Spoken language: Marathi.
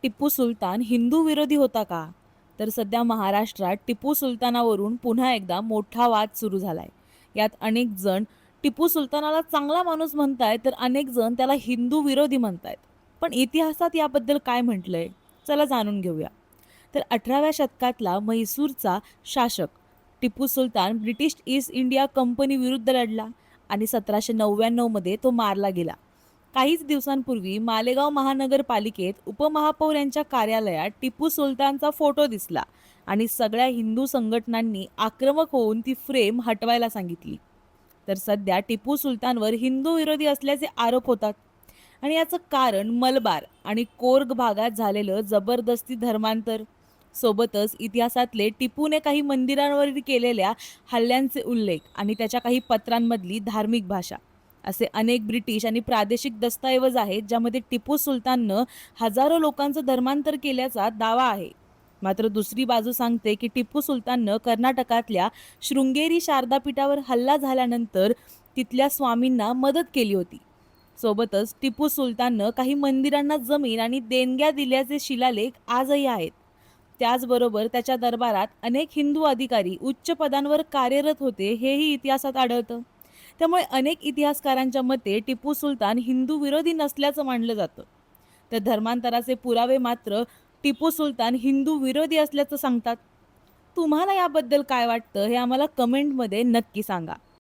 टिपू सुलतान हिंदू विरोधी होता का? तर सध्या महाराष्ट्रात टिपू सुलतानावरून पुन्हा एकदा मोठा वाद सुरू झालाय. यात अनेक जण टिपू सुलतानाला चांगला माणूस म्हणतायत, तर अनेक जण त्याला हिंदू विरोधी म्हणतायत. पण इतिहासात याबद्दल काय म्हटलंय? चला जाणून घेऊया. तर 18व्या शतकातला म्हैसूरचा शासक Tipu Sultan British east India company विरुद्ध लढला आणि 1799 मध्ये तो मारला गेला. काहीच दिवसांपूर्वी मालेगाव महानगरपालिकेत उपमहापौर यांच्या कार्यालयात टिपू सुलतानचा फोटो दिसला आणि सगळ्या हिंदू संघटनांनी आक्रमक होऊन ती फ्रेम हटवायला सांगितली. तर सध्या टिपू सुलतानवर हिंदू विरोधी असल्याचे आरोप होतात आणि याचं कारण मलबार आणि कोर्ग भागात झालेलं जबरदस्ती धर्मांतर, सोबतच इतिहासातले टिपूने काही मंदिरांवर केलेल्या हल्ल्यांचे उल्लेख आणि त्याच्या काही पत्रांमधली धार्मिक भाषा, असे अनेक ब्रिटिश आणि प्रादेशिक दस्तऐवज आहेत ज्यामध्ये टिपू सुलताननं हजारो लोकांचं धर्मांतर केल्याचा दावा आहे. मात्र दुसरी बाजू सांगते की टिपू सुलताननं कर्नाटकातल्या शृंगेरी शारदापीठावर हल्ला झाल्यानंतर तिथल्या स्वामींना मदत केली होती. सोबतच टिपू सुलताननं काही मंदिरांना जमीन आणि देणग्या दिल्याचे शिलालेख आजही आहेत. त्याचबरोबर त्याच्या दरबारात अनेक हिंदू अधिकारी उच्च पदांवर कार्यरत होते, हेही इतिहासात आढळतं. त्यामुळे अनेक इतिहासकारांच्या मते टिपू सुलतान हिंदू विरोधी नसल्याचं मानलं जातं. तर धर्मांतराचे पुरावे मात्र टिपू सुलतान हिंदू विरोधी असल्याचं सांगतात. तुम्हाला याबद्दल काय वाटतं हे आम्हाला कमेंटमध्ये नक्की सांगा.